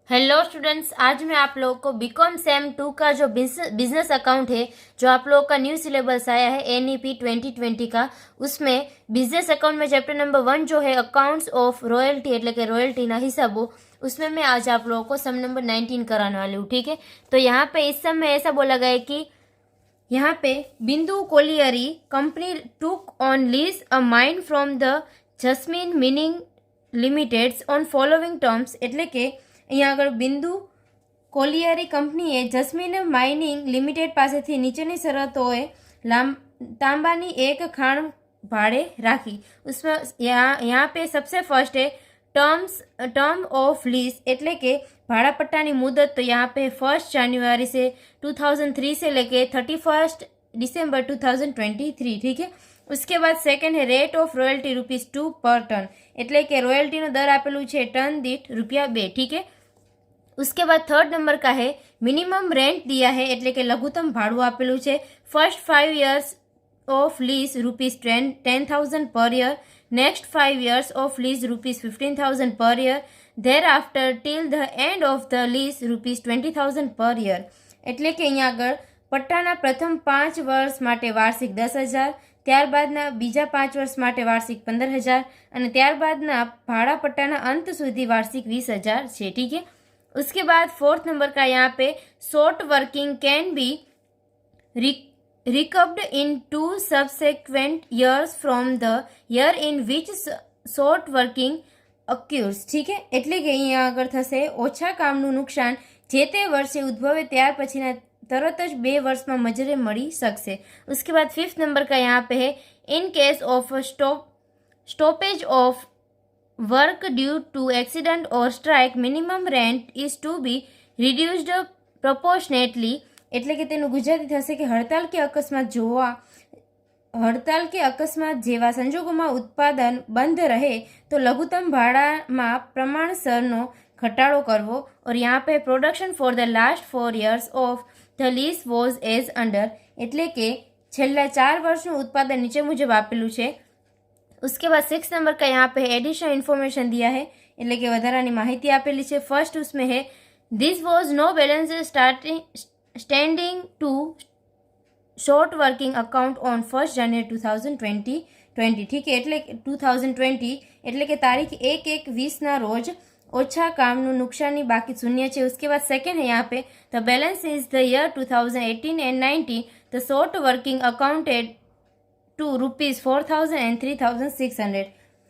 Hello students, आज मैं आप लोगों को बीकॉम सेम 2 का जो बिजनेस अकाउंट है, जो आप लोगों का न्यू सिलेबस आया है NEP 2020 का, उसमें बिजनेस अकाउंट में चैप्टर नंबर 1 जो है अकाउंट्स ऑफ रॉयल्टी એટલે કે રોયલ્ટીના હિસાબો, उसमें मैं आज आप लोगों को सम नंबर 19 कराने वाली हूँ। ठीक है, तो यहाँ पे इस सम में ऐसा बोला गया है कि यहाँ पे Bindu colliery company took on lease a mine from the Jasmine mining limiteds on following terms, એટલે કે અહીંયા આગળ બિંદુ કોલિયરી કંપનીએ જસ્મીન માઇનિંગ લિમિટેડ પાસેથી નીચેની શરતોએ तांबानी एक खाण भाड़े राखी। उसमें यहाँ पे सबसे फर्स्ट है टर्म ऑफ लीज, એટલે કે भाड़ा पट्टा की मुदत। तो यहाँ पे 1 जनवरी से 2003 से लेके 31 दिसंबर 2023। ठीक है, उसके बाद सेकंड है रेट ऑफ रॉयल्टी ₹2 पर टन, એટલે કે રોયલ્ટીનો दर आपेलू है टन दीठ ₹2। ठीक है, उसके बाद थर्ड नंबर का है मिनिमम रेंट दिया है, એટલે કે लघुत्तम भाड़ू आपेलू है। First 5 years of lease ₹10,000 per year, next 5 years of lease ₹15,000 per year, there after till the end of the lease ₹20,000 per year. એટલે કે અહીંયા આગળ પટ્ટાના પ્રથમ 5 વર્ષ માટે વાર્ષિક 10,000, ત્યારબાદના બીજા 5 વર્ષ માટે વાર્ષિક 15,000 અને ત્યારબાદના ભાડા પટ્ટાના અંત સુધી વાર્ષિક 20,000 છે। ठीक है, उसके बाद फोर्थ नंबर का यहाँ पे short working can be recovered in 2 subsequent years from the year in which short working occurs. ठीक है, એટલે કે અહીંયા આગળ થશે ઓછા કામનું નુકસાન જે તે વર્ષે ઉદ્ભવે ત્યાર પછીના तरत ज 2 वर्षમાં મજૂરી મળી શકશે। उसके बाद फिफ्थ नंबर का यहाँ पे है in case of stoppage of work due to accident और strike minimum rent is to be reduced proportionately, એટલે કે તેનું ગુજરાતી થશે કે હડતાલ કે અકસ્માત જેવા સંજોગોમાં ઉત્પાદન બંધ रहे तो लघुत्तम भाड़ाમાં પ્રમાણસરનો ઘટાડો કરવો। और यहाँ पे production for the last 4 years of the lease was as under, એટલે કે છેલ્લા 4 વર્ષનું ઉત્પાદન નીચે મુજબ આપેલું છે। उसके बाद 6 नंबर का यहाँ पे एडिशनल इन्फॉर्मेशन दिया है, એટલે કે વધારાની માહિતી આપેલી છે। फर्स्ट उसमें है this was no balance standing to short working account on 1 January 2020। ठीक है, એટલે 2020 એટલે કે તારીખ 1/1/20 રોજ ઓછા કામનું નુકસાની બાકી શૂન્ય છે। उसके बाद सेकेंड है यहाँ पे the balance is the year 2018 and 19 the short working accounted to ₹4,000 and 3,600,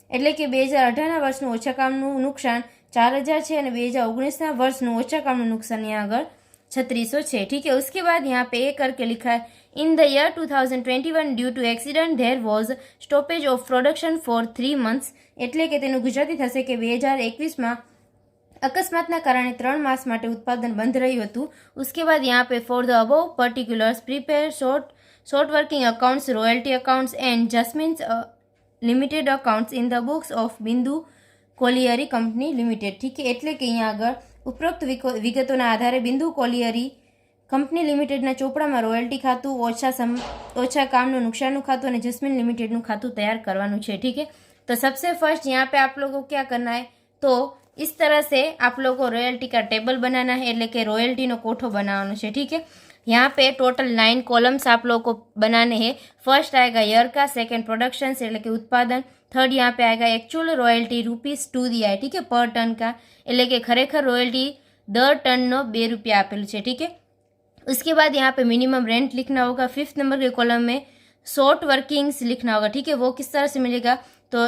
એટલે કે 2018ના વર્ષનું ઓછા કામનું નુકસાન 4,000 છે અને 2019ના વર્ષનું ઓછા કામનું નુકસાન यहाँ આગળ 3600 છે। ठीक है, उसके बाद यहाँ पे एक करके लिखा है in the year 2021 due to accident there was stoppage of production for 3 months, એટલે કે તેનું ગુજરાતી થશે કે 2021માં અકસ્માતના કારણે 3 માસ માટે ઉત્પાદન બંધ રહ્યું હતું। उसके बाद यहाँ पे for the above particulars prepare short working accounts royalty accounts and Jasmine's limited accounts in the books of Bindu colliery company limited. ठीक है, એટલે કે અહીંયા આગળ ઉપરોક્ત વિગતોના આધારે બિંદુ કોલિયરી કંપની લિમિટેડના ચોપડામાં રોયલ્ટી ખાતું, ઓછા કામનું નુકસાનનું ખાતું અને જસ્મિન લિમિટેડનું ખાતું તૈયાર કરવાનું છે। ठीक है, तो सबसे फर्स्ट यहाँ पे आप लोगों को क्या करना है, तो इस तरह से आप लोगों को रॉयल्टी का टेबल बनाना है, એટલે કે રોયલ્ટીનો કોઠો બનાવવાનો છે। ठीक है, यहाँ पे टोटल 9 कॉलम्स आप लोगों को बनाने हैं। फर्स्ट आएगा ईयर का, सेकंड प्रोडक्शन એટલે કે उत्पादन, थर्ड यहाँ पे आएगा एक्चुअल रॉयल्टी ₹2 दिया है। ठीक है, पर टन का, એટલે કે ખરેખર રોયલ્ટી दर टनનો ₹2 આપેલું છે। ठीक है, उसके बाद यहाँ पे मिनिमम रेंट लिखना होगा। फिफ्थ नंबर के कॉलम में शॉर्ट वर्किंग्स लिखना होगा। ठीक है, वो किस तरह से मिलेगा, तो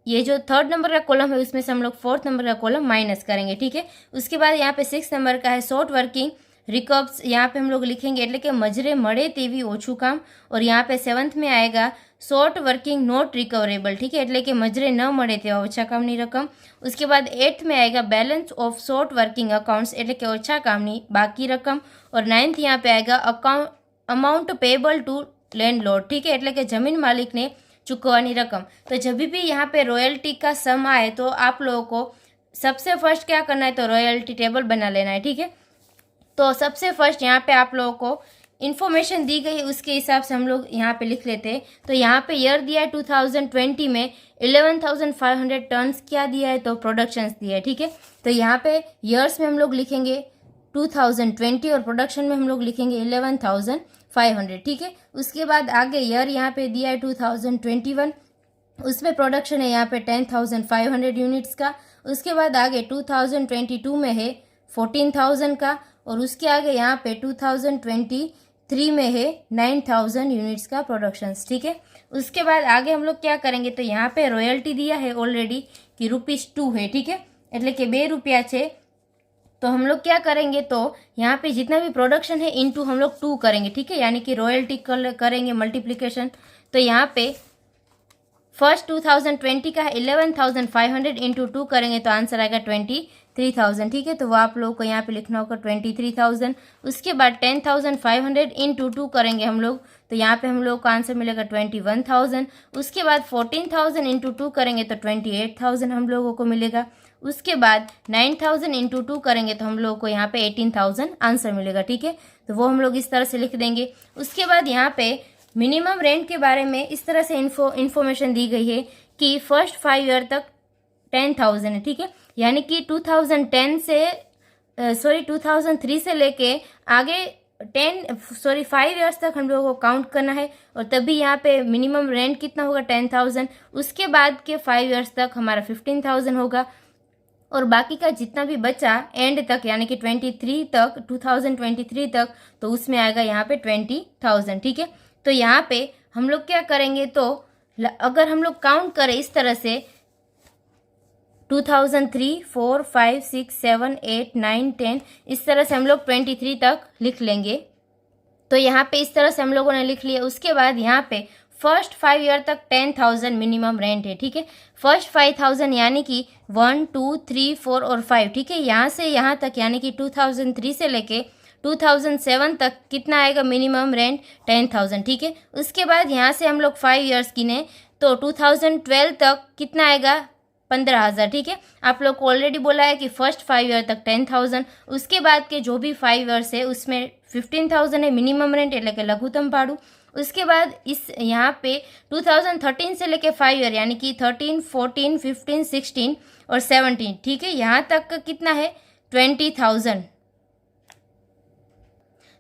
ये जो थर्ड नंबर का कॉलम है उसमें से हम लोग फोर्थ नंबर का कॉलम माइनस करेंगे। ठीक है, उसके बाद यहाँ पे 6 नंबर का है शॉर्ट वर्किंग रिकव्स, यहाँ पे हम लोग लिखेंगे એટલે કે મજરે મળે તેવી ઓછું કામ। और यहाँ पे 7th में आएगा शॉर्ट वर्किंग नॉट रिकवरेबल। ठीक है, એટલે કે મજરે ન મળે તેવા ઓછા કામની રકમ। उसके बाद 8th में आएगा balance of short working accounts, એટલે કે ઓછા કામની બાકી રકમ। और 9th यहाँ पे आएगा अमाउंट पेबल टू लैंडलॉर्ड। ठीक है, એટલે કે जमीन मालिक ने चुकवानी रकम। तो जब भी यहाँ पे रॉयल्टी का सम आए तो आप लोगों को सबसे फर्स्ट क्या करना है, तो रॉयल्टी टेबल बना लेना है। ठीक है, तो सबसे फर्स्ट यहाँ पे आप लोगों को इन्फॉर्मेशन दी गई है उसके हिसाब से हम लोग यहाँ पे लिख लेते हैं। तो यहाँ पे ईयर दिया है 2020 में 11,500 टन्स क्या दिया है, तो प्रोडक्शंस दिया है। ठीक है, तो यहाँ पे ईयर्स में हम लोग लिखेंगे 2020 और प्रोडक्शन में हम लोग लिखेंगे 11,500। ठीक है, उसके बाद आगे ईयर यहाँ पे दिया है 2021, उसमें प्रोडक्शन है यहाँ पे 10,500 यूनिट्स का। उसके बाद आगे 2022 में है 14,000 का, और उसके आगे यहाँ पे 2023 में है 9,000 यूनिट्स का प्रोडक्शंस। ठीक है, उसके बाद आगे हम लोग क्या करेंगे, तो यहाँ पे रॉयल्टी दिया है ऑलरेडी कि ₹2 है। ठीक है, એટલે કે ₹2 છે। तो हम लोग क्या करेंगे, तो यहाँ पे जितना भी प्रोडक्शन है इनटू हम लोग 2 करेंगे। ठीक है, यानी कि रॉयल्टी करेंगे मल्टीप्लिकेशन। तो यहाँ पे फर्स्ट 2020 का है 11,500 इंटू 2 करेंगे तो आंसर आएगा 23,000। ठीक है, तो वो आप लोग को यहाँ पे लिखना होगा 23,000। उसके बाद 10,500 इंटू 2 करेंगे हम लोग, तो यहाँ पे हम लोग को आंसर मिलेगा 21,000। उसके बाद 14,000 इंटू 2 करेंगे तो 28,000 हम लोगों को मिलेगा। उसके बाद 9,000 इंटू 2 करेंगे तो हम लोग को यहाँ पे 18,000 आंसर मिलेगा। ठीक है, तो वो हम लोग इस तरह से लिख देंगे। उसके बाद यहाँ पे मिनिमम रेंट के बारे में इस तरह से इन्फॉर्मेशन दी गई है कि फर्स्ट 5 ईयर तक 10,000 है। ठीक है, यानी कि 2003 से लेके आगे 5 ईयर्स तक हम लोगों को काउंट करना है, और तभी यहाँ पे मिनिमम रेंट कितना होगा 10,000। उसके बाद के 5 ईयर्स तक हमारा 15,000 होगा, और बाकी का जितना भी बचा एंड तक यानी कि 2023 तक, तो उसमें आएगा यहाँ पे 20,000। ठीक है, तो यहाँ पे हम लोग क्या करेंगे, तो अगर हम लोग काउंट करें इस तरह से 2003, 4, 5, 6, 7, 8, 9, 10, इस तरह से हम लोग 23 तक लिख लेंगे। तो यहाँ पे इस तरह से हम लोगों ने लिख लिया। उसके बाद यहाँ पे फर्स्ट 5 ईयर तक 10,000 मिनिमम रेंट है। ठीक है, फर्स्ट 5,000 यानी कि 1, 2, 3, 4 और 5। ठीक है, यहाँ से यहाँ तक यानी कि 2003 से लेके 2007 तक कितना आएगा मिनिमम रेंट 10,000। ठीक है, उसके बाद यहाँ से हम लोग 5 ईयर्स गिने तो 2012 तक कितना आएगा 15,000। ठीक है, आप लोग को ऑलरेडी बोला है कि फर्स्ट 5 ईयर तक 10,000, उसके बाद के जो भी 5 ईयर्स है उसमें 15,000 है मिनिमम रेंट એટલે કે લઘુત્તમ ભાડું। उसके बाद इस यहाँ पे 2013 से लेके 5 ईयर यानी कि 13, 14, 15, 16 और 17। ठीक है, यहाँ तक का कितना है 20,000।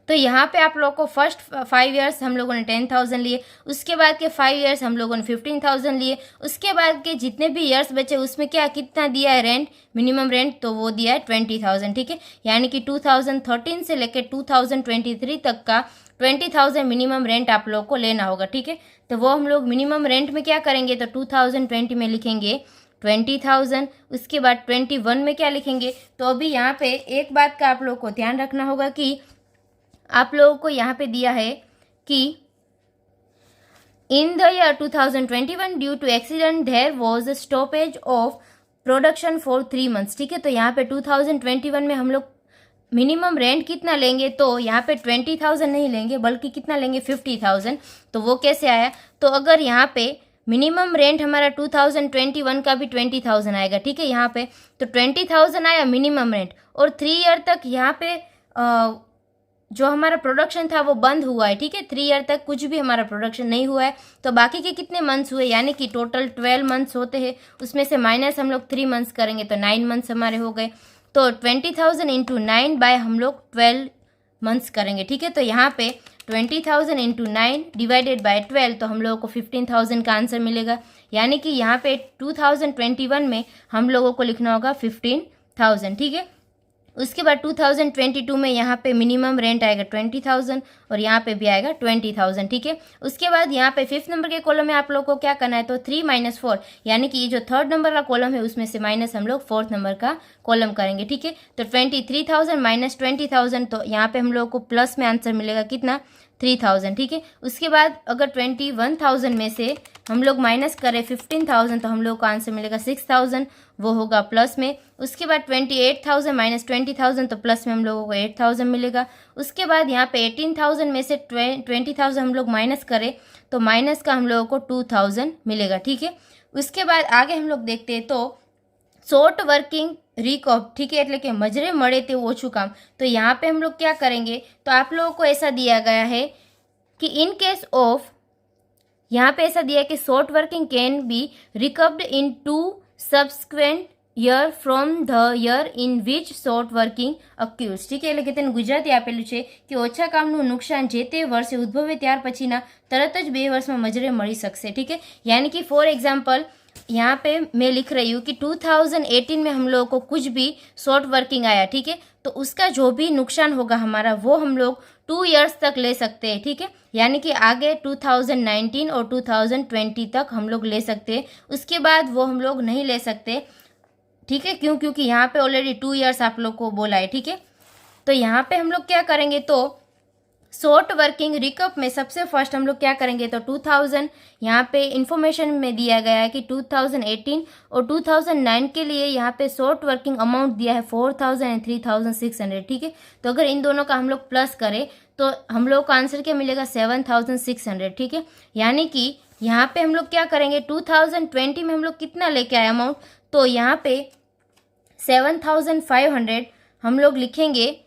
तो यहाँ पे आप लोगों को फर्स्ट 5 ईयर्स हम लोगों ने 10,000 लिए, उसके बाद के 5 ईयर्स हम लोगों ने 15,000 लिए, उसके बाद के जितने भी ईयर्स बचे उसमें क्या कितना दिया है रेंट मिनिमम रेंट, तो वो दिया है 20,000। ठीक है, यानी कि 2013 से लेकर 2023 तक का 20,000 मिनिमम रेंट आप लोग को लेना होगा। ठीक है, तो वो हम लोग मिनिमम रेंट में क्या करेंगे, तो 2020 में लिखेंगे 20,000। उसके बाद 21 में क्या लिखेंगे, तो अभी यहाँ पे एक बात का आप लोग को ध्यान रखना होगा कि आप लोगों को यहाँ पे दिया है कि in the year 2021 due to accident there was a stoppage of production for 3 months. ठीक है, तो यहाँ पे 2021 में हम लोग मिनिमम रेंट कितना लेंगे, तो यहाँ पे 20,000 नहीं लेंगे बल्कि कितना लेंगे 50,000। तो वो कैसे आया, तो अगर यहाँ पे मिनिमम रेंट हमारा 2021 का भी 20,000 आएगा। ठीक है, यहाँ पे तो 20,000 आया मिनिमम रेंट, और 3 ईयर तक यहाँ पे जो हमारा प्रोडक्शन था वो बंद हुआ है। ठीक है, 3 ईयर तक कुछ भी हमारा प्रोडक्शन नहीं हुआ है, तो बाकी के कितने मंथ्स हुए, यानी कि टोटल 12 मंथ्स होते हैं, उसमें से माइनस हम लोग 3 मंथ्स करेंगे तो 9 मंथ्स हमारे हो गए। तो 20,000 इंटू 9 बाय हम लोग 12 मंथ्स करेंगे। ठीक है, तो यहाँ पे 20,000 इंटू 9 डिवाइडेड बाय 12, तो हम लोगों को 15,000 का आंसर मिलेगा। यानी कि यहाँ पे 2021 में हम लोगों को लिखना होगा 15,000। ठीक है, उसके बाद 2022 में यहाँ पे मिनिमम रेंट आएगा 20,000 और यहाँ पे भी आएगा 20,000। ठीक है, उसके बाद यहाँ पे 5th नंबर के कॉलम में आप लोग को क्या करना है, तो 3 - 4 यानी कि ये जो 3rd नंबर का कॉलम है उसमें से माइनस हम लोग 4th नंबर का कॉलम करेंगे। ठीक है, तो 23,000 माइनस 20,000, तो यहाँ पे हम लोग को प्लस में आंसर मिलेगा कितना 3,000। ठीक है, उसके बाद अगर 21,000 में से हम लोग माइनस करें 15,000 तो हम लोग को आंसर मिलेगा 6,000, वो होगा प्लस में। उसके बाद 28,000 माइनस 20,000 तो प्लस में हम लोगों को 8,000 मिलेगा। उसके बाद यहाँ पे 18,000 में से 20,000 हम लोग माइनस करें तो माइनस का हम लोगों को 2,000 मिलेगा। ठीक है, उसके बाद आगे हम लोग देखते हैं तो शॉर्ट वर्किंग रिकॉप, ठीक है, એટલે કે મજરે મળે તેવું ઓછું કામ। तो यहाँ पे हम लोग क्या करेंगे, तो आप लोगों को ऐसा दिया गया है कि इन केस ऑफ, यहाँ पे ऐसा दिया है कि short working can be recovered in 2 subsequent year from the year in which short working occurs, ठीक है, એટલે કે તેનું ગુજરાતી આપેલું છે કે ઓછા કામનું નુકસાન જે તે વર્ષે ઉદ્ભવે ત્યાર પછીના તરત જ 2 વર્ષમાં મજરે મળી શકશે, ठीक है। यानी कि फॉर एग्जाम्पल यहाँ पे मैं लिख रही हूँ कि 2018 में हम लोगों को कुछ भी शॉर्ट वर्किंग आया, ठीक है, तो उसका जो भी नुकसान होगा हमारा वो हम लोग 2 इयर्स तक ले सकते हैं, ठीक है। यानी कि आगे 2019 और 2020 तक हम लोग ले सकते हैं, उसके बाद वो हम लोग नहीं ले सकते, ठीक है। क्यों? क्योंकि यहाँ पे ऑलरेडी 2 इयर्स आप लोग को बोला है, ठीक है। तो यहाँ पे हम लोग क्या करेंगे, तो शॉर्ट वर्किंग रिकप में सबसे फर्स्ट हम लोग क्या करेंगे, तो 2000 यहाँ पे इंफॉर्मेशन में दिया गया है कि 2018 और 2009 के लिए यहाँ पे शॉर्ट वर्किंग अमाउंट दिया है 4000 एंड 3600, ठीक है। तो अगर इन दोनों का हम लोग प्लस करें तो हम लोग का आंसर क्या मिलेगा, 7600, ठीक है। यानी कि यहाँ पे हम लोग क्या करेंगे, 2020 में हम लोग कितना लेके आए अमाउंट, तो यहाँ पे 7500 हम लोग लिखेंगे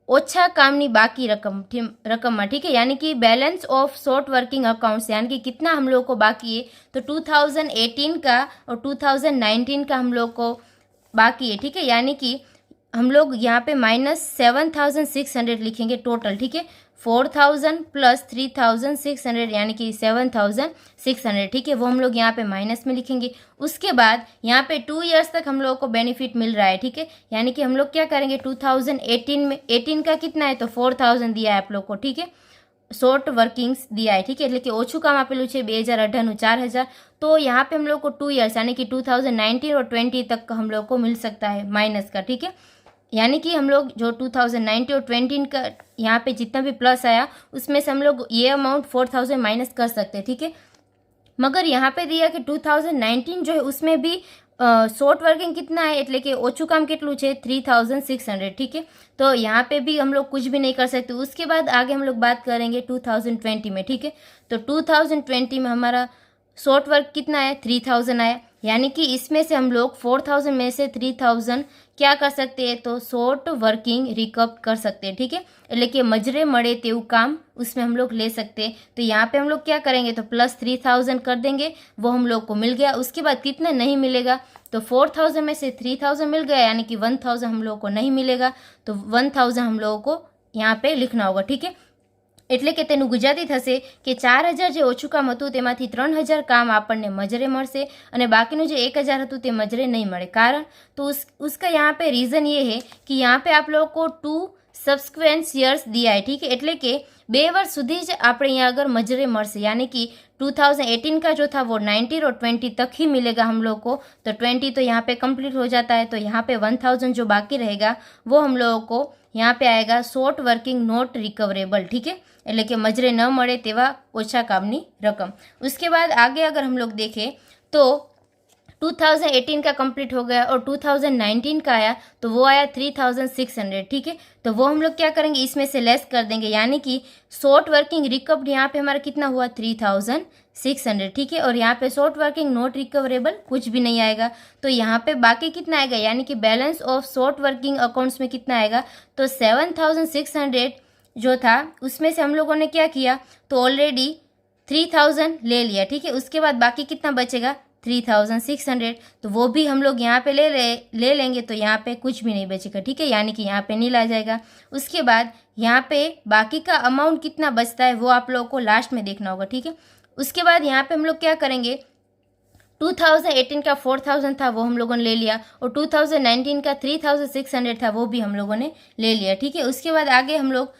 ओछा कामनी बाकी रकम में, ठीक है। यानी कि balance of short working accounts, यानी कि कितना हम लोग को बाकी है, तो 2018 का और 2019 का हम लोग को बाकी है, ठीक है। यानी कि हम लोग यहाँ पे -7600 लिखेंगे टोटल, ठीक है। 4000 प्लस 3600 यानी कि 7600, ठीक है, वो हम लोग यहाँ पे माइनस में लिखेंगे। उसके बाद यहाँ पे 2 इयर्स तक हम लोगों को बेनिफिट मिल रहा है, ठीक है। यानी कि हम लोग क्या करेंगे, 2018 में 18 का कितना है, तो 4000 दिया है आप लोग को, ठीक है, शॉर्ट वर्किंग्स दिया है, ठीक है। એટલે કે ઓછું કામ આપેલું છે 2018 4000, तो यहाँ पे हम लोग को 2 इयर्स यानी कि 2019 और 20 तक हम लोग को मिल सकता है माइनस का, ठीक है। यानी कि हम लोग जो 2019 और 20 का यहाँ पे जितना भी प्लस आया उसमें से हम लोग ये अमाउंट 4000 माइनस कर सकते हैं, ठीक है। मगर यहाँ पे दिया कि 2019 जो है उसमें भी शॉर्ट वर्किंग कितना है, એટલે કે ઓછું કામ કેટલું છે 3600, ठीक है। तो यहाँ पे भी हम लोग कुछ भी नहीं कर सकते। उसके बाद आगे हम लोग बात करेंगे 2020 में, ठीक है। तो 2020 में हमारा शॉर्ट वर्क कितना है, 3000 आया। यानी कि इसमें से हम लोग 4000 में से 3000 क्या कर सकते हैं, तो शॉर्ट वर्किंग रिकप कर सकते हैं, ठीक है। એટલે કે મજરે મળે તેવું काम उसमें हम लोग ले सकते हैं। तो यहाँ पे हम लोग क्या करेंगे, तो प्लस 3000 कर देंगे, वो हम लोग को मिल गया। उसके बाद कितना नहीं मिलेगा, तो 4000 में से 3000 मिल गया, यानी कि 1000 हम लोगों को नहीं मिलेगा। तो 1000 हम लोगों को यहाँ पे लिखना होगा, ठीक है। એટલે કે તેનું ગુજરાતી થશે કે 4000 જે ઓછું કામ હતું તેમાંથી 3000 કામ આપણને મજરે મળશે અને બાકીનું જે 1000 હતું તે મજરે નહીં મળે। કારણ तो उसका यहाँ पे रीज़न ये है कि यहाँ पे आप लोगों को 2 સબસ્ક્વેન્ટ યર્સ दिया है, ठीक है। એટલે કે 2 વર્ષ સુધી જ આપણે यहाँ अगर मजरे મળશે, यानी कि 2018 का जो था वो 19 और 20 तक ही मिलेगा हम लोग को। तो 20 तो यहाँ पे कंप्लीट हो जाता है, तो यहाँ पे 1000 जो बाकी रहेगा वो हम लोगों को यहाँ पे आएगा शॉर्ट वर्किंग नॉट रिकवरेबल, ठीक है। એટલે કે મજરે ન મળે તેવા ઓછા કામની રકમ। उसके बाद आगे अगर हम लोग देखें तो 2018 का कंप्लीट हो गया और 2019 का आया, तो वो आया 3600, ठीक है। तो वो हम लोग क्या करेंगे, इसमें से लेस कर देंगे, यानी कि शॉर्ट वर्किंग रिकवर्ड यहाँ पे हमारा कितना हुआ 3600, ठीक है। और यहाँ पे शॉर्ट वर्किंग नॉट रिकवरेबल कुछ भी नहीं आएगा। तो यहाँ पे बाकी कितना आएगा, यानी कि balance of short working accounts में कितना आएगा, तो 7600 जो था उसमें से हम लोगों ने क्या किया, तो ऑलरेडी 3000 ले लिया, ठीक है। उसके बाद बाकी कितना बचेगा 3600, तो वो भी हम लोग यहाँ पे ले लेंगे, तो यहाँ पे कुछ भी नहीं बचेगा, ठीक है। यानी कि यहाँ पे नील आ जाएगा। उसके बाद यहाँ पे बाकी का अमाउंट कितना बचता है वो आप लोगों को लास्ट में देखना होगा, ठीक है। उसके बाद यहाँ पे हम लोग क्या करेंगे, 2018 का 4000 था वो हम लोगों ने ले लिया और 2019 का 3600 था वो भी हम लोगों ने ले लिया, ठीक है। उसके बाद आगे हम लोग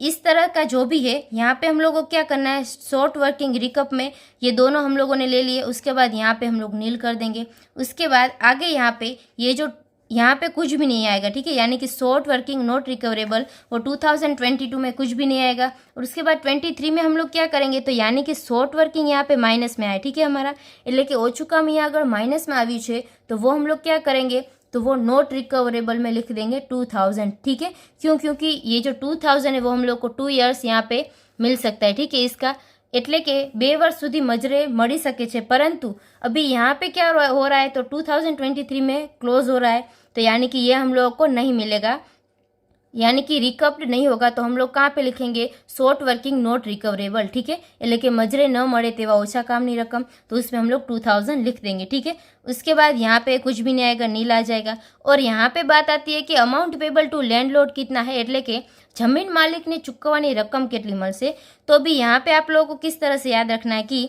इस तरह का जो भी है यहाँ पे हम लोगों को क्या करना है, शॉर्ट वर्किंग रिकप में ये दोनों हम लोगों ने ले लिए। उसके बाद यहाँ पे हम लोग नील कर देंगे। उसके बाद आगे यहाँ पे ये जो यहाँ पे कुछ भी नहीं आएगा, ठीक है। यानी कि शॉर्ट वर्किंग नॉट रिकवरेबल वो 2022 में कुछ भी नहीं आएगा। और उसके बाद 23 में हम लोग क्या करेंगे, तो यानी कि शॉर्ट वर्किंग यहाँ पे माइनस में आए, ठीक है हमारा। એટલે કે ઓછું કામ यहाँ अगर माइनस में આવ્યું છે तो वो हम लोग क्या करेंगे, तो वो नॉट रिकवरेबल में लिख देंगे 2000, ठीक है। क्यों? क्योंकि ये जो 2000 है वो हम लोग को 2 इयर्स यहाँ पे मिल सकता है, ठीक है। इसका એટલે કે 2 વર્ષ સુધી મજરે મળી શકે છે, પરંતુ अभी यहाँ पे क्या हो रहा है, तो 2023 में क्लोज हो रहा है। तो यानी कि ये हम लोगों को नहीं मिलेगा, यानी कि रिकवर्ड नहीं होगा। तो हम लोग कहाँ पे लिखेंगे, शॉर्ट वर्किंग नॉट रिकवरेबल, ठीक है, એટલે કે मजरे न મળે तेवा ओछा कामनी रकम, तो उसमें हम लोग 2000 लिख देंगे, ठीक है। उसके बाद यहाँ पे कुछ भी नहीं आएगा, नील आ जाएगा। और यहाँ पे बात आती है कि अमाउंट पेबल टू लैंडलॉर्ड कितना है, એટલે કે जमीन मालिक ने चूकवવાની रकम કેટલી મળશે। तो भी यहाँ पे आप लोगों को किस तरह से याद रखना है कि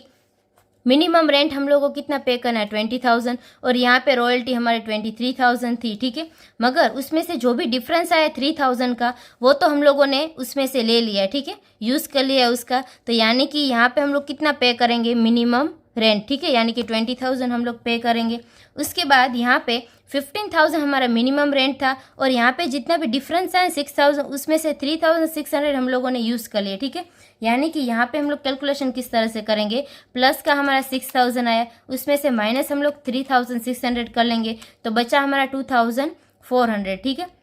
मिनिमम रेंट हम लोगों को कितना पे करना है, 20,000, और यहाँ पे रॉयल्टी हमारे 23,000 थी, ठीक है। मगर उसमें से जो भी डिफरेंस आया 3,000 का, वो तो हम लोगों ने उसमें से ले लिया है, ठीक है, यूज़ कर लिया है उसका। तो यानी कि यहाँ पे हम लोग कितना पे करेंगे, मिनिमम रेंट, ठीक है, यानी कि 20,000 हम लोग पे करेंगे। उसके बाद यहाँ पे 15,000 हमारा मिनिमम रेंट था, और यहाँ पे जितना भी डिफरेंस आया 6,000, उसमें से 3,600 हम लोगों ने यूज़ कर लिया, ठीक है। यानी कि यहाँ पे हम लोग कैलकुलेशन किस तरह से करेंगे, प्लस का हमारा 6,000 आया, उसमें से माइनस हम लोग 3,600 कर लेंगे, तो बचा हमारा 2,400, ठीक है।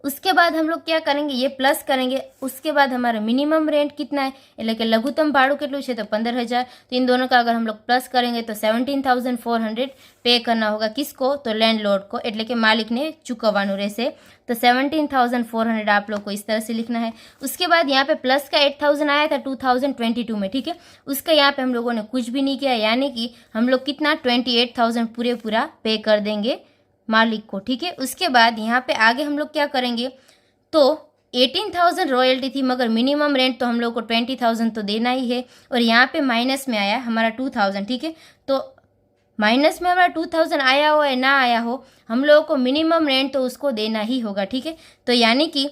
उसके बाद हम लोग क्या करेंगे, ये प्लस करेंगे। उसके बाद हमारा मिनिमम रेंट कितना है, એટલે કે લઘુત્તમ ભાડું કેટલું છે, तो 15,000। तो इन दोनों का अगर हम लोग प्लस करेंगे तो 17,400 पे करना होगा, किसको, तो लैंडलॉर्ड को, એટલે કે मालिक ने चूकवવાનું રહેશે। तो 17,400 आप लोग को इस तरह से लिखना है। उसके बाद यहाँ पे प्लस का 8,000 आया था 2022 में, ठीक है, उसका यहाँ पे हम लोगों ने कुछ भी नहीं किया, यानी कि हम लोग कितना 28,000 पूरा पे कर देंगे मालिक को, ठीक है। उसके बाद यहाँ पे आगे हम लोग क्या करेंगे, तो 18,000 रॉयल्टी थी, मगर मिनिमम रेंट तो हम लोग को 20,000 तो देना ही है, और यहाँ पे माइनस में आया हमारा 2,000, ठीक है। तो माइनस में हमारा 2,000 आया हो या ना आया हो, हम लोगों को मिनिमम रेंट तो उसको देना ही होगा, ठीक है। तो यानी कि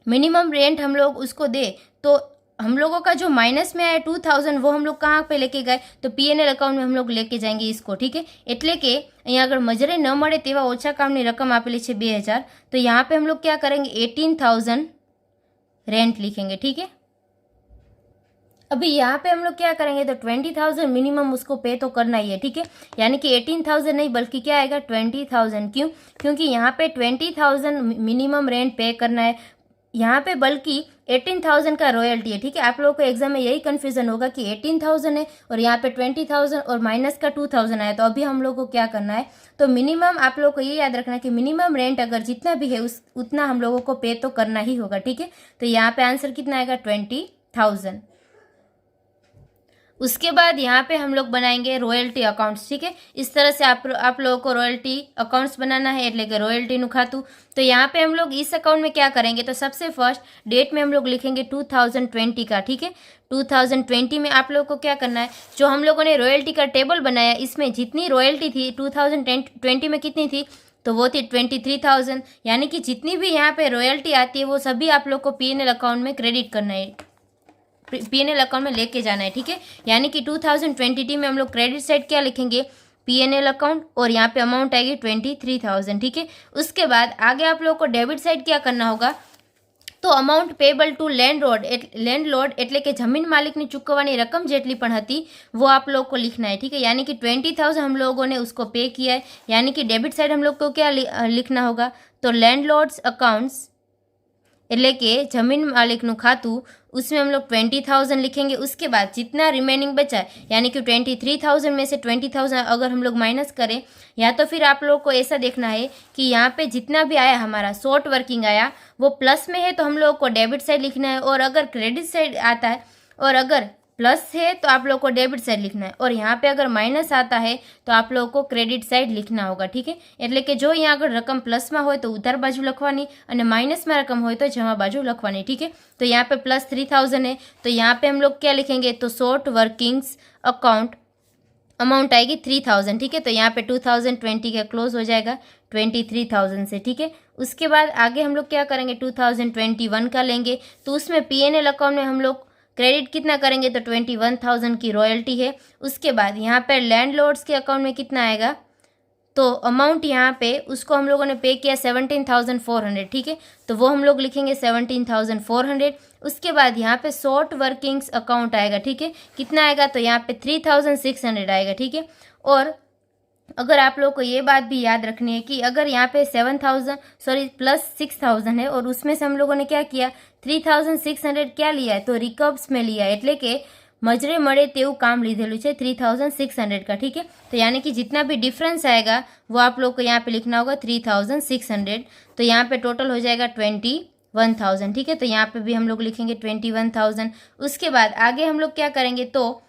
मिनिमम रेंट हम लोग उसको दे, तो हम लोगों का जो माइनस में आया 2,000 वो हम लोग कहाँ पे लेके गए, तो पीएनएल अकाउंट में हम लोग लेके जाएंगे इसको, ठीक है। એટલે કે અહીંયા આગળ મજરે ન મળે તેવા ઓછા કામની રકમ આપેલી છે 2,000, तो यहाँ पे हम लोग क्या करेंगे, 18,000 रेंट लिखेंगे, ठीक है। अभी यहाँ पे हम लोग क्या करेंगे, तो 20,000 मिनिमम उसको पे तो करना ही है, ठीक है, यानी कि 18,000 नहीं बल्कि क्या आएगा 20,000। क्यों, क्योंकि यहाँ पे 20,000 मिनिमम रेंट पे करना है, यहाँ पे बल्कि 18,000 का रॉयल्टी है, ठीक है। आप लोगों को एग्जाम में यही कन्फ्यूजन होगा कि 18,000 है और यहाँ पे 20,000 और माइनस का 2,000 आया, तो अभी हम लोग को क्या करना है, तो मिनिमम आप लोगों को ये याद रखना है कि मिनिमम रेंट अगर जितना भी है उतना हम लोगों को पे तो करना ही होगा, ठीक है। तो यहाँ पे आंसर कितना आएगा, 20,000। उसके बाद यहाँ पे हम लोग बनाएंगे रॉयल्टी अकाउंट्स, ठीक है। इस तरह से आप लोगों को रॉयल्टी अकाउंट्स बनाना है, એટલે કે रॉयल्टीનું ખાતું। तो यहाँ पे हम लोग इस अकाउंट में क्या करेंगे, तो सबसे फर्स्ट डेट में हम लोग लिखेंगे 2020 का, ठीक है। 2020 में आप लोगों को क्या करना है, जो हम लोगों ने रॉयल्टी का टेबल बनाया, इसमें जितनी रॉयल्टी थी 2020 में कितनी थी, तो वो थी 23,000, यानी कि जितनी भी यहाँ पे रॉयल्टी आती है वो सभी आप लोग को पीएनएल अकाउंट में क्रेडिट करना है, पीएनएल अकाउंट में लेके जाना है, ठीक है। यानी कि 2020 में हम लोग क्रेडिट साइड क्या लिखेंगे, पीएनएल अकाउंट, और यहाँ पे अमाउंट आएगी 23,000, ठीक है। उसके बाद आगे आप लोगों को डेबिट साइड क्या करना होगा, तो अमाउंट पेबल टू लैंडलॉर्ड એટલે કે જમીન માલિકની ચૂકવવાની રકમ જેટલી પણ હતી वो आप लोग को लिखना है, ठीक है। यानी कि 20,000 हम लोगों ने उसको पे किया है, यानी कि डेबिट साइड हम लोग को क्या लिखना होगा, तो लैंडलॉर्ड्स अकाउंट्स એટલે કે જમીન માલિકનું ખાતું, उसमें हम लोग 20,000 लिखेंगे। उसके बाद जितना रिमेनिंग बचा है, यानी कि 23,000 में से 20,000 अगर हम लोग माइनस करें, या तो फिर आप लोग को ऐसा देखना है कि यहाँ पे जितना भी आया हमारा शॉर्ट वर्किंग आया वो प्लस में है, तो हम लोग को डेबिट साइड लिखना है, और अगर क्रेडिट साइड आता है और अगर प्लस है तो आप लोग को डेबिट साइड लिखना है, और यहाँ पे अगर माइनस आता है तो आप लोगों को क्रेडिट साइड लिखना होगा, ठीक है। એટલે કે જો यहाँ अगर रकम प्लस में हो तो उधार बाजू लखवानी, और माइनस में रकम हो तो जमा बाजू लखवानी, ठीक है। तो यहाँ पे प्लस 3,000 है, तो यहाँ पे हम लोग क्या लिखेंगे, तो शॉर्ट वर्किंग्स अकाउंट अमाउंट आएगी 3,000, ठीक है। तो यहाँ पे 2020 का क्लोज हो जाएगा 23,000 से, ठीक है। उसके बाद आगे हम लोग क्या करेंगे, 2021 का लेंगे, तो उसमें पीएनएल अकाउंट में हम लोग क्रेडिट कितना करेंगे, तो 21,000 की रॉयल्टी है। उसके बाद यहाँ पर लैंडलॉर्ड्स के अकाउंट में कितना आएगा, तो अमाउंट यहाँ पे उसको हम लोगों ने पे किया 17,400, ठीक है। तो वो हम लोग लिखेंगे 17,400। उसके बाद यहाँ पे शॉर्ट वर्किंग्स अकाउंट आएगा, ठीक है, कितना आएगा, तो यहाँ पे 3,600 आएगा, ठीक है। और अगर आप लोग को ये बात भी याद रखनी है कि अगर यहाँ पे प्लस 6,000 है, और उसमें से हम लोगों ने क्या किया, 3,600 क्या लिया है, तो रिकव्स में लिया है, એટલે કે मजरे मळे तेवं काम લીધેલું છે 3600 का, ठीक है। तो यानी कि जितना भी डिफरेंस आएगा वो आप लोग को यहाँ पे लिखना होगा 3600। तो यहाँ पे टोटल हो जाएगा 21,000, ठीक है। तो यहाँ पे भी हम लोग लिखेंगे 21,000। उसके बाद आगे हम लोग क्या करेंगे, तो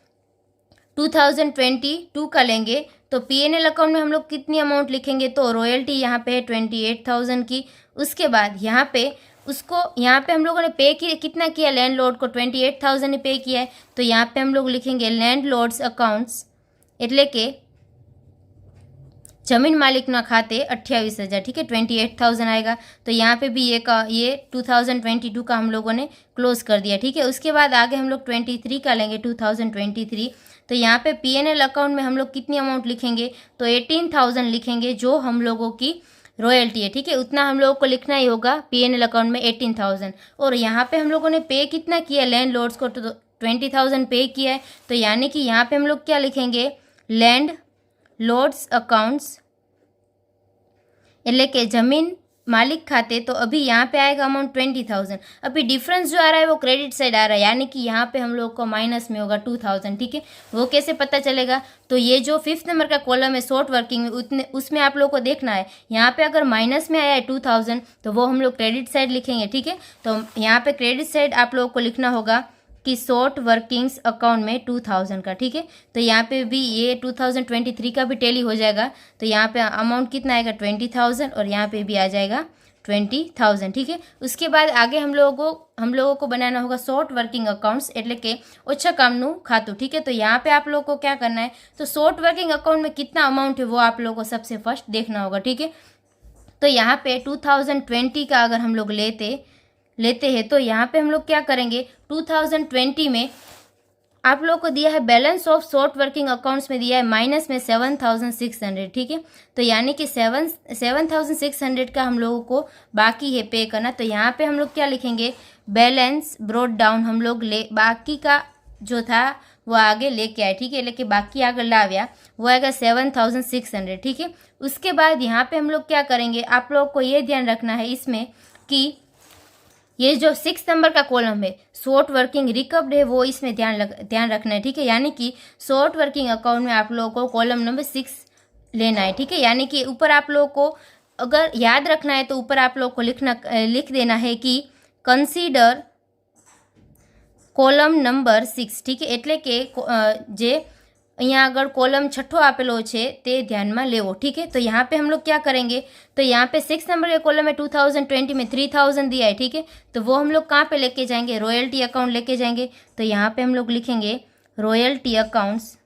2022 का लेंगे तो पीएनएल अकाउंट में हम लोग कितनी अमाउंट लिखेंगे, तो रॉयल्टी यहाँ पे है 28,000 की। उसके बाद यहाँ पे हम लोगों ने पे कितना किया, लैंडलॉर्ड को 28,000 ने पे किया है। तो यहाँ पे हम लोग लिखेंगे लैंडलॉर्ड्स अकाउंट्स એટલે કે जमीन मालिकना खाते 28,000, ठीक है, 28,000 आएगा। तो यहाँ पे भी ये 2022 का हम लोगों ने क्लोज कर दिया, ठीक है। उसके बाद आगे हम लोग 23 का लेंगे, 2023। तो यहाँ पे पीएनएल अकाउंट में हम लोग कितनी अमाउंट लिखेंगे, तो 18,000 लिखेंगे, जो हम लोगों की रॉयल्टी है, ठीक है। उतना हम लोगों को लिखना ही होगा पीएनएल अकाउंट में 18,000। और यहाँ पे हम लोगों ने पे कितना किया लैंडलॉर्ड्स को, तो 20,000 पे किया है। तो यानी कि यहाँ पे हम लोग क्या लिखेंगे, लैंड लॉर्ड्स अकाउंट्स એટલે કે જમીન मालिक खाते। तो अभी यहाँ पे आएगा अमाउंट 20,000। अभी डिफरेंस जो आ रहा है वो क्रेडिट साइड आ रहा है, यानी कि यहाँ पे हम लोग को माइनस में होगा 2,000, ठीक है। वो कैसे पता चलेगा, तो ये जो 5th नंबर का कॉलम है शॉर्ट वर्किंग में, उसमें आप लोग को देखना है। यहाँ पे अगर माइनस में आया है 2,000 तो वो हम लोग क्रेडिट साइड लिखेंगे, ठीक है। तो यहाँ पे क्रेडिट साइड आप लोग को लिखना होगा कि शॉर्ट वर्किंग्स अकाउंट में 2,000 का, ठीक है। तो यहाँ पे भी ये 2023 का भी टैली हो जाएगा। तो यहाँ पे अमाउंट कितना आएगा 20,000 और यहाँ पे भी आ जाएगा 20,000, ठीक है। उसके बाद आगे हम लोगों को बनाना होगा शॉर्ट वर्किंग अकाउंट्स એટલે કે ઓછા કામનું ખાતું, ठीक है। तो यहाँ पे आप लोगों को क्या करना है, तो शॉर्ट वर्किंग अकाउंट में कितना अमाउंट है वो आप लोगों को सबसे फर्स्ट देखना होगा, ठीक है। तो यहाँ पे 2020 का अगर हम लोग लेते हैं तो यहाँ पे हम लोग क्या करेंगे, 2020 में आप लोग को दिया है balance of short working accounts में दिया है माइनस में 7,600, ठीक है। तो यानी कि 7,600 का हम लोगों को बाकी है पे करना। तो यहाँ पे हम लोग क्या लिखेंगे, बैलेंस ब्रॉट डाउन, हम लोग बाकी का जो था वो आगे लेके आए, ठीक है। लेके बाकी आगे लाव्या, वो आएगा 7,600, ठीक है। उसके बाद यहाँ पे हम लोग क्या करेंगे, आप लोग को ये ध्यान रखना है इसमें कि ये जो 6 नंबर का कॉलम है शॉर्ट वर्किंग रिकव्ड है, वो इसमें ध्यान रखना है, ठीक है। यानी कि शॉर्ट वर्किंग अकाउंट में आप लोगों को कॉलम नंबर 6 लेना है, ठीक है। यानी कि ऊपर आप लोगों को अगर याद रखना है तो ऊपर आप लोगों को लिख देना है कि कंसीडर कॉलम नंबर 6, ठीक है। એટલે કે જે અહીંયા આગળ कॉलम छठो आपेलो है ते ध्यान में लेवो, ठीक है। तो यहाँ पे हम लोग क्या करेंगे, तो यहाँ पे 6 नंबर के कॉलम में 2020 में 3,000 दिया है, ठीक है। तो वो हम लोग कहाँ पे लेके जाएंगे, रॉयल्टी अकाउंट लेके जाएंगे। तो यहाँ पे हम लोग लिखेंगे रॉयल्टी अकाउंट्स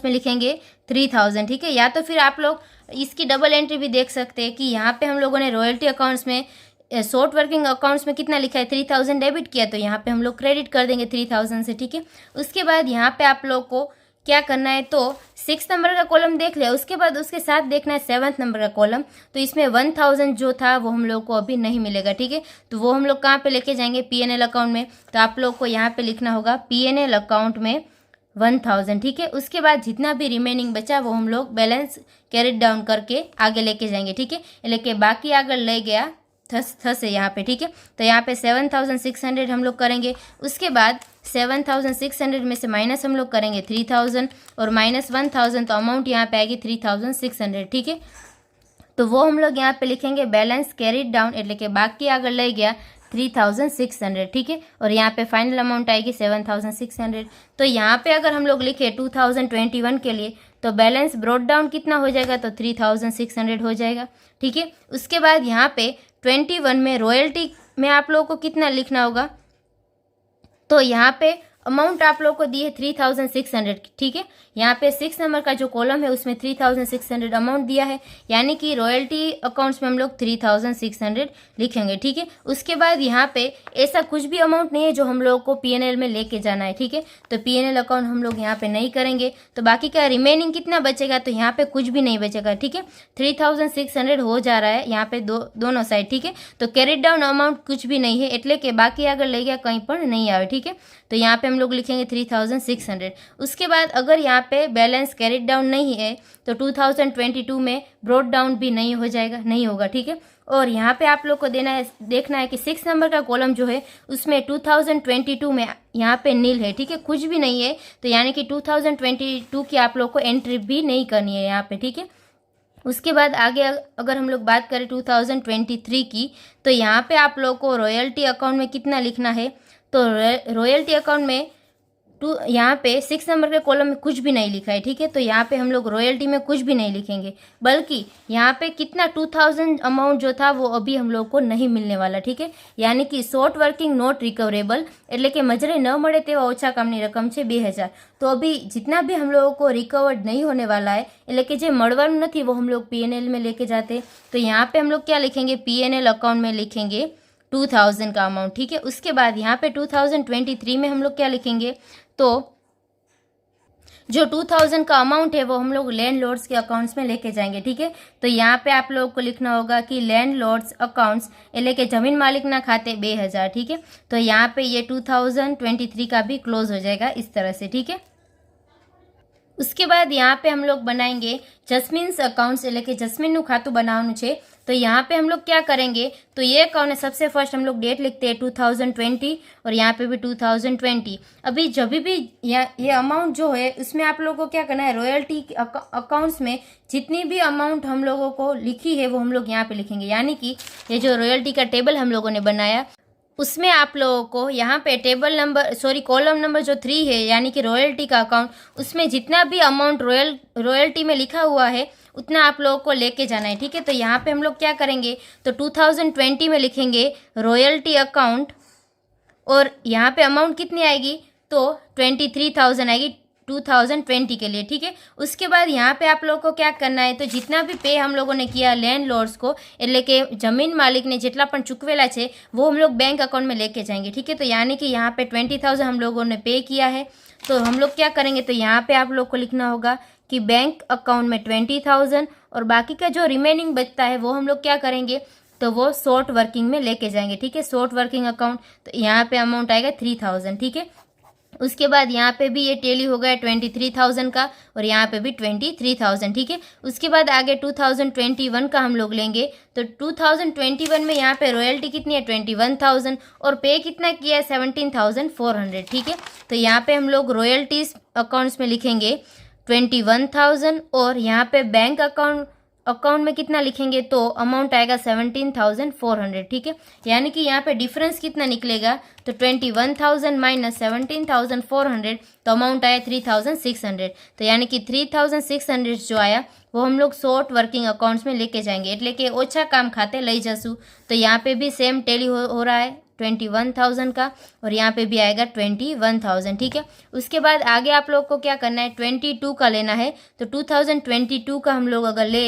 में लिखेंगे 3,000, ठीक है। या तो फिर आप लोग इसकी डबल एंट्री भी देख सकते हैं कि यहाँ पे हम लोगों ने रॉयल्टी अकाउंट्स में शॉर्ट वर्किंग अकाउंट्स में कितना लिखा है 3,000 डेबिट किया, तो यहाँ पे हम लोग क्रेडिट कर देंगे 3,000 से, ठीक है। उसके बाद यहाँ पे आप लोग को क्या करना है, तो 6 नंबर का कॉलम देख लिया, उसके बाद उसके साथ देखना है 7th नंबर का कॉलम। तो इसमें 1,000 जो था वो हम लोग को अभी नहीं मिलेगा, ठीक है। तो वो हम लोग कहाँ पे लेके जाएंगे, पीएनएल अकाउंट में। तो आप लोग को यहाँ पे लिखना होगा पीएनएल अकाउंट में 1,000, ठीक है। उसके बाद जितना भी रिमेनिंग बचा वो हम लोग बैलेंस कैरिड डाउन करके आगे लेके जाएंगे, ठीक है। એટલે કે बाकी आगे ले गया थसे यहाँ पे, ठीक है। तो यहाँ पे 7,600 हम लोग करेंगे। उसके बाद 7,600 में से माइनस हम लोग करेंगे 3,000 और माइनस 1,000, तो अमाउंट यहाँ पे आएगी 3,600, ठीक है। तो वो हम लोग यहाँ पे लिखेंगे बैलेंस कैरिड डाउन એટલે કે बाकी आगे ले गया 3,600, ठीक है। और यहाँ पे फाइनल अमाउंट आएगी 7,600। तो यहाँ पे अगर हम लोग लिखे 2021 के लिए तो बैलेंस ब्रॉट डाउन कितना हो जाएगा, तो 3,600 हो जाएगा, ठीक है। उसके बाद यहाँ पे 21 में रॉयल्टी में आप लोगों को कितना लिखना होगा, तो यहाँ पे अमाउंट आप लोगों को दी है 3,600, ठीक है। यहाँ पे 6 नंबर का जो कॉलम है उसमें 3,600 अमाउंट दिया है, यानी कि रॉयल्टी अकाउंट्स में हम लोग 3,600 लिखेंगे, ठीक है। उसके बाद यहाँ पे ऐसा कुछ भी अमाउंट नहीं है जो हम लोगों को पीएनएल में लेके जाना है, ठीक है। तो पीएनएल अकाउंट हम लोग यहाँ पे नहीं करेंगे। तो बाकी का रिमेनिंग कितना बचेगा, तो यहाँ पे कुछ भी नहीं बचेगा, ठीक है। 3,600 हो जा रहा है यहाँ पे दोनों साइड, ठीक है। तो कैरिड डाउन अमाउंट कुछ भी नहीं है, એટલે કે बाकी अगर ले गया कहीं पर नहीं आवे, ठीक है। तो यहाँ पे हम लोग लिखेंगे 3,600। उसके बाद अगर यहाँ पे बैलेंस कैरिड डाउन नहीं है तो 2022 में ब्रॉट डाउन भी नहीं होगा, ठीक है। और यहाँ पे आप लोग को देखना है कि 6 नंबर का कॉलम जो है उसमें 2022 में यहाँ पे नील है, ठीक है, कुछ भी नहीं है, तो यानी कि 2022 की आप लोग को एंट्री भी नहीं करनी है यहाँ पे, ठीक है। उसके बाद आगे अगर हम लोग बात करें 2023 की, तो यहाँ पे आप लोग को रॉयल्टी अकाउंट में कितना लिखना है, तो रॉयल्टी अकाउंट में यहाँ पे 6 नंबर के कॉलम में कुछ भी नहीं लिखा है, ठीक है, तो यहाँ पे हम लोग रॉयल्टी में कुछ भी नहीं लिखेंगे, बल्कि यहाँ पे कितना 2000 अमाउंट जो था वो अभी हम लोग को नहीं मिलने वाला, ठीक है, यानी कि शॉर्ट वर्किंग नॉट रिकवरेबल એટલે કે મજરે ન મળે તેવા ઓછા કામની રકમ છે 2000। तो अभी जितना भी हम लोगों को रिकवर्ड नहीं होने वाला है, એટલે કે જે મળવાનું નથી वो हम लोग PNL में लेके जाते, तो यहाँ पे हम लोग क्या लिखेंगे, PNL अकाउंट में लिखेंगे 2000 का अमाउंट, ठीक है। उसके बाद यहाँ पे 2023 में हम लोग क्या लिखेंगे, तो जो 2000 का अमाउंट है वो हम लोग लैंडलॉर्ड्स के अकाउंट्स में लेके जाएंगे, ठीक है। तो यहाँ पे आप लोगों को लिखना होगा कि लैंडलॉर्ड्स अकाउंट्स એટલે કે जमीन मालिकना खाते 2000, ठीक है। तो यहाँ पे ये 2023 का भी क्लोज हो जाएगा इस तरह से, ठीक है। उसके बाद यहाँ पे हम लोग बनाएंगे जस्मिन्स अकाउंट्स એટલે કે જસ્મીનનું ખાતું બનાવવાનું છે, तो यहाँ पे हम लोग क्या करेंगे, तो ये अकाउंट है, सबसे फर्स्ट हम लोग डेट लिखते हैं 2020 और यहाँ पे भी 2020। अभी जब भी ये अमाउंट जो है उसमें आप लोगों को क्या करना है, रॉयल्टी अकाउंट्स में जितनी भी अमाउंट हम लोगों को लिखी है वो हम लोग यहाँ पे लिखेंगे, यानी कि ये जो रॉयल्टी का टेबल हम लोगों ने बनाया उसमें आप लोगों को यहाँ पे कॉलम नंबर जो 3 है यानी कि रॉयल्टी का अकाउंट, उसमें जितना भी अमाउंट रॉयल्टी में लिखा हुआ है उतना आप लोगों को लेके जाना है, ठीक है। तो यहाँ पे हम लोग क्या करेंगे, तो 2020 में लिखेंगे रॉयल्टी अकाउंट और यहाँ पे अमाउंट कितनी आएगी, तो 23,000 आएगी 2020 के लिए, ठीक है। उसके बाद यहाँ पे आप लोगों को क्या करना है, तो जितना भी पे हम लोगों ने किया लैंडलॉर्ड्स को એટલે કે जमीन मालिक ने જેટલા પણ ચૂકવેલા છે वो हम लोग बैंक अकाउंट में लेके जाएंगे, ठीक है। तो यानी कि यहाँ पे 20,000 हम लोगों ने पे किया है, तो हम लोग क्या करेंगे, तो यहाँ पे आप लोग को लिखना होगा कि बैंक अकाउंट में 20,000 और बाकी का जो रिमेनिंग बचता है वो हम लोग क्या करेंगे, तो वो शॉर्ट वर्किंग में लेके जाएंगे, ठीक है, शॉर्ट वर्किंग अकाउंट। तो यहाँ पे अमाउंट आएगा 3000, ठीक है। उसके बाद यहाँ पे भी ये टेली हो गया 23,000 का और यहाँ पे भी 23,000, ठीक है। उसके बाद आगे 2021 का हम लोग लेंगे, तो 2021 में यहाँ पे रॉयल्टी कितनी है 21,000 और पे कितना किया है 17,400, ठीक है। तो यहाँ पे हम लोग रॉयल्टीज अकाउंट्स में लिखेंगे 21,000 और यहाँ पे बैंक अकाउंट में कितना लिखेंगे, तो अमाउंट आएगा 17,400, ठीक है। यानी कि यहाँ पे डिफरेंस कितना निकलेगा, तो 21,000 माइनस 17,400, तो अमाउंट आया 3,600। तो यानी कि 3,600 जो आया वो हम लोग शॉर्ट वर्किंग अकाउंट्स में लेके जाएंगे એટલે કે ઓછા કામ खाते લઈ જશું। तो यहाँ पे भी सेम टेली हो रहा है 21,000 का और यहाँ पे भी आएगा 21,000, ठीक है। उसके बाद आगे आप लोग को क्या करना है, 22 का लेना है। तो 2022 का हम लोग अगर ले,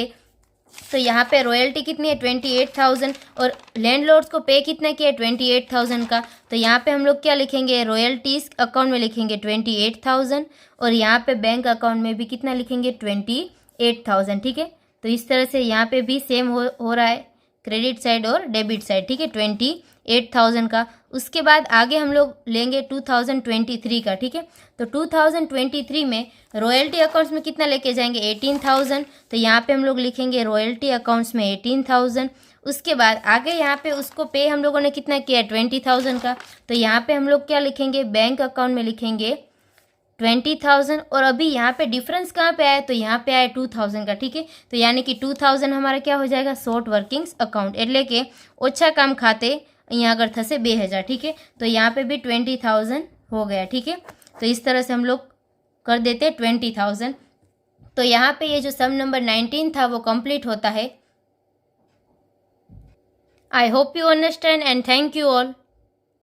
तो यहाँ पे रॉयल्टी कितनी है 28,000 और लैंडलॉर्ड्स को पे कितना किया 28,000 का। तो यहाँ पे हम लोग क्या लिखेंगे, रॉयल्टीज अकाउंट में लिखेंगे 28,000 और यहाँ पे बैंक अकाउंट में भी कितना लिखेंगे 28,000, ठीक है। तो इस तरह से यहाँ पे भी सेम हो रहा है क्रेडिट साइड और डेबिट साइड, ठीक है, 28,000 का। उसके बाद आगे हम लोग लेंगे 2023 का, ठीक है। तो 2023 में रॉयल्टी अकाउंट्स में कितना लेके जाएंगे 18,000, तो यहाँ पे हम लोग लिखेंगे रॉयल्टी अकाउंट्स में 18,000। उसके बाद आगे यहाँ पे उसको पे हम लोगों ने कितना किया 20,000 का, तो यहाँ पे हम लोग क्या लिखेंगे, बैंक अकाउंट में लिखेंगे 20,000 और अभी यहाँ पे डिफरेंस कहाँ पे आया, तो यहाँ पे आया 2,000 का, ठीक है। तो यानी कि 2,000 हमारा क्या हो जाएगा, शॉर्ट वर्किंग्स अकाउंट એટલે કે ઓછા કામ ખાતે અહીંયા આગળ થશે 2000, ठीक है। तो यहाँ पे भी 20,000 हो गया, ठीक है। तो इस तरह से हम लोग कर देते 20,000। तो यहाँ पे ये जो सम नंबर 19 था वो कंप्लीट होता है। I hope you understand and thank you all.